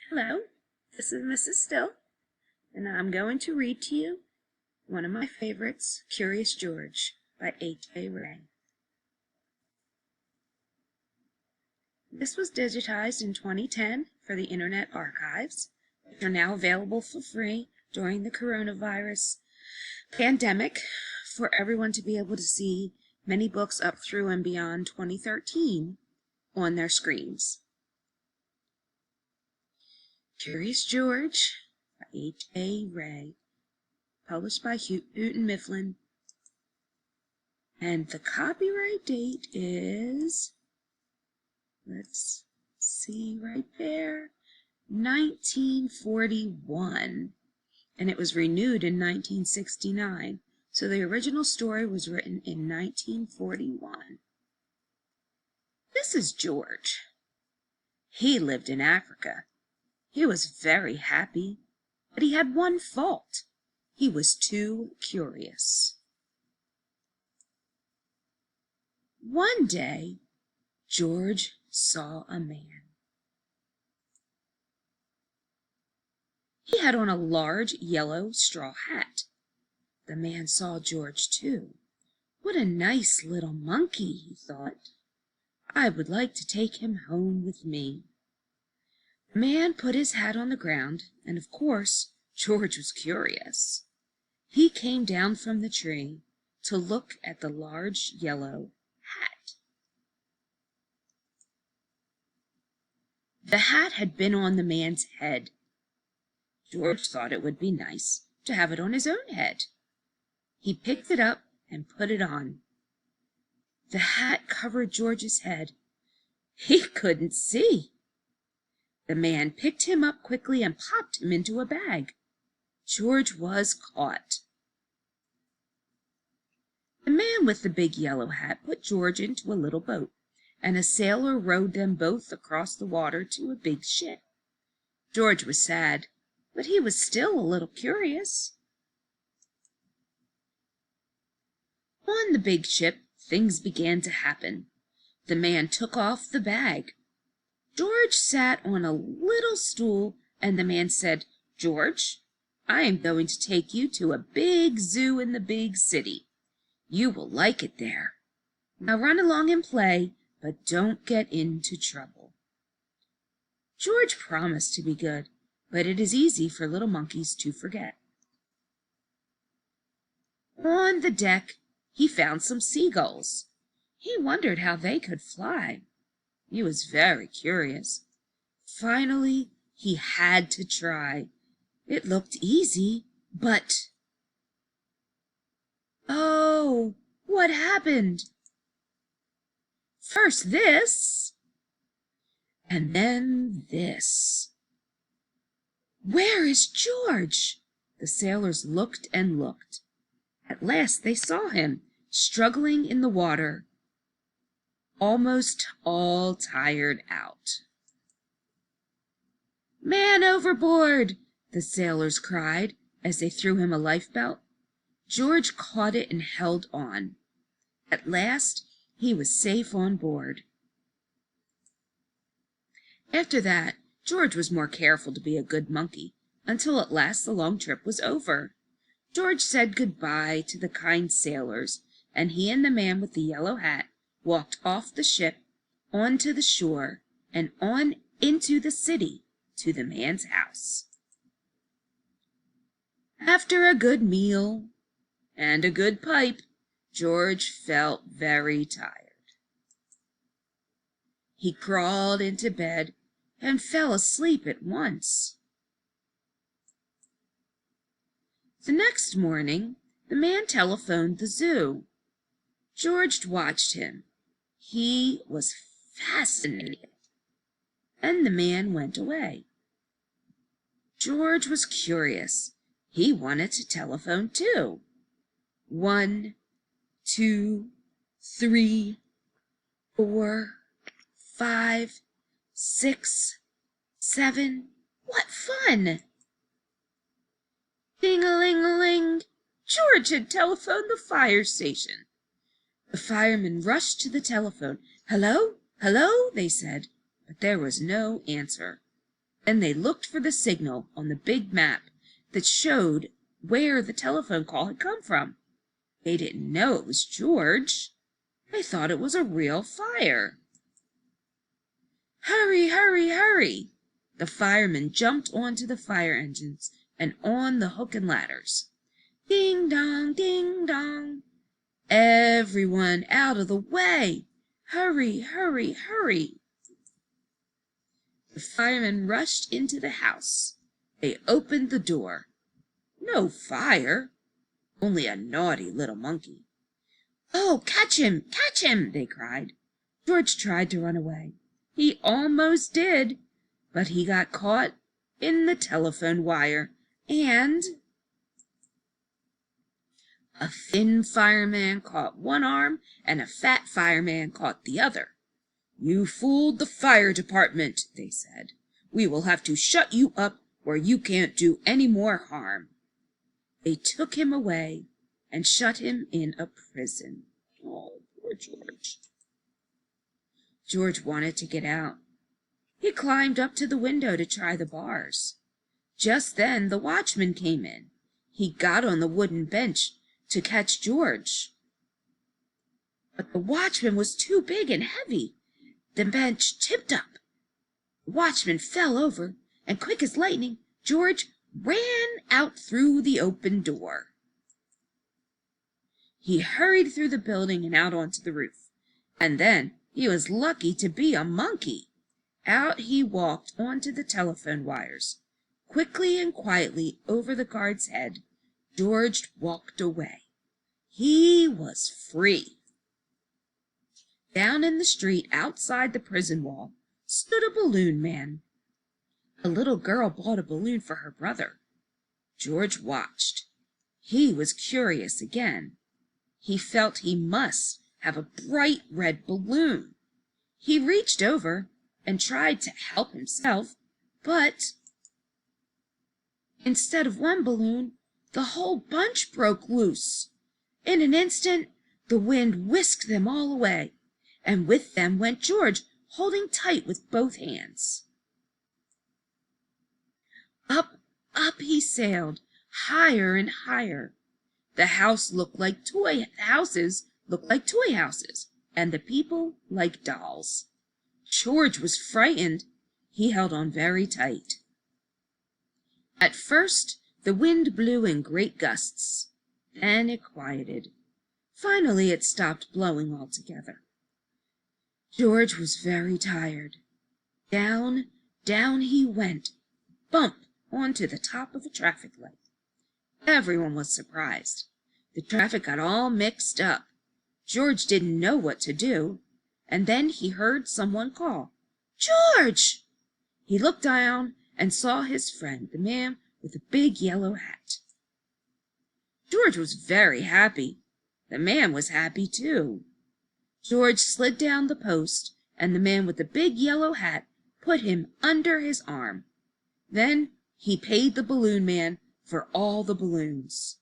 Hello, this is Mrs. Still, and I'm going to read to you one of my favorites, Curious George by H.A. Rey. This was digitized in 2010 for the Internet Archives, which are now available for free during the coronavirus pandemic for everyone to be able to see many books up through and beyond 2013 on their screens. Curious George by H.A. Rey, published by Houghton Mifflin, and the copyright date is, let's see right there, 1941, and it was renewed in 1969, so the original story was written in 1941. This is George. He lived in Africa. He was very happy, but he had one fault. He was too curious. One day, George saw a man. He had on a large yellow straw hat. The man saw George too. What a nice little monkey, he thought. I would like to take him home with me. The man put his hat on the ground, and of course George was curious. He came down from the tree to look at the large yellow hat. The hat had been on the man's head. George thought it would be nice to have it on his own head. He picked it up and put it on. The hat covered George's head. He couldn't see. The man picked him up quickly and popped him into a bag. George was caught. The man with the big yellow hat put George into a little boat, and a sailor rowed them both across the water to a big ship. George was sad, but he was still a little curious. On the big ship, things began to happen. The man took off the bag. George sat on a little stool, and the man said, "George, I am going to take you to a big zoo in the big city. You will like it there. Now run along and play, but don't get into trouble." George promised to be good, but it is easy for little monkeys to forget. On the deck, he found some seagulls. He wondered how they could fly. He was very curious. Finally, he had to try. It looked easy, but... oh, what happened? First this, and then this. Where is George? The sailors looked and looked. At last they saw him, struggling in the water, almost all tired out. "Man overboard!" the sailors cried as they threw him a lifebelt. George caught it and held on. At last he was safe on board. After that, George was more careful to be a good monkey, until at last the long trip was over. George said good-bye to the kind sailors, and he and the man with the yellow hat walked off the ship, onto the shore, and on into the city to the man's house. After a good meal and a good pipe, George felt very tired. He crawled into bed and fell asleep at once. The next morning, the man telephoned the zoo. George watched him. He was fascinated, and the man went away. George was curious. He wanted to telephone too. 1, 2, 3, 4, 5, 6, 7. What fun! Ding-a-ling-a-ling! George had telephoned the fire station. The firemen rushed to the telephone. "Hello, hello," they said, but there was no answer. Then they looked for the signal on the big map that showed where the telephone call had come from. They didn't know it was George. They thought it was a real fire. Hurry, hurry, hurry! The firemen jumped onto the fire engines and on the hook and ladders. Ding dong, ding dong! Everyone out of the way! Hurry, hurry, hurry! The firemen rushed into the house. They opened the door. No fire, only a naughty little monkey. "Oh, catch him! Catch him!" they cried. George tried to run away. He almost did, but he got caught in the telephone wire, and a thin fireman caught one arm and a fat fireman caught the other. "You fooled the fire department," they said. "We will have to shut you up where you can't do any more harm." They took him away and shut him in a prison. Oh, poor George. George wanted to get out. He climbed up to the window to try the bars. Just then the watchman came in. He got on the wooden bench to catch George. But the watchman was too big and heavy. The bench tipped up. The watchman fell over, and quick as lightning, George ran out through the open door. He hurried through the building and out onto the roof. And then he was lucky to be a monkey. Out he walked onto the telephone wires. Quickly and quietly over the guard's head, George walked away. He was free. Down in the street outside the prison wall stood a balloon man. A little girl bought a balloon for her brother. George watched. He was curious again. He felt he must have a bright red balloon. He reached over and tried to help himself, but instead of one balloon, the whole bunch broke loose. In an instant, the wind whisked them all away, and with them went George, holding tight with both hands. Up, up he sailed, higher and higher. The houses looked like toy houses, and the people like dolls. George was frightened. He held on very tight. At first, the wind blew in great gusts. Then it quieted. Finally, it stopped blowing altogether. George was very tired. Down, down he went, bump onto the top of a traffic light. Everyone was surprised. The traffic got all mixed up. George didn't know what to do, and then he heard someone call, "George!" He looked down and saw his friend, the man with the big yellow hat. George was very happy. The man was happy too. George slid down the post, and the man with the big yellow hat put him under his arm. Then he paid the balloon man for all the balloons.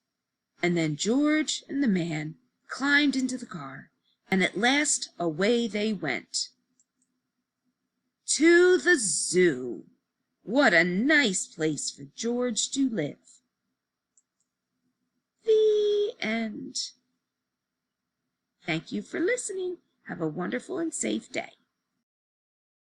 And then George and the man climbed into the car, and at last away they went. To the zoo. What a nice place for George to live. The end. Thank you for listening. Have a wonderful and safe day.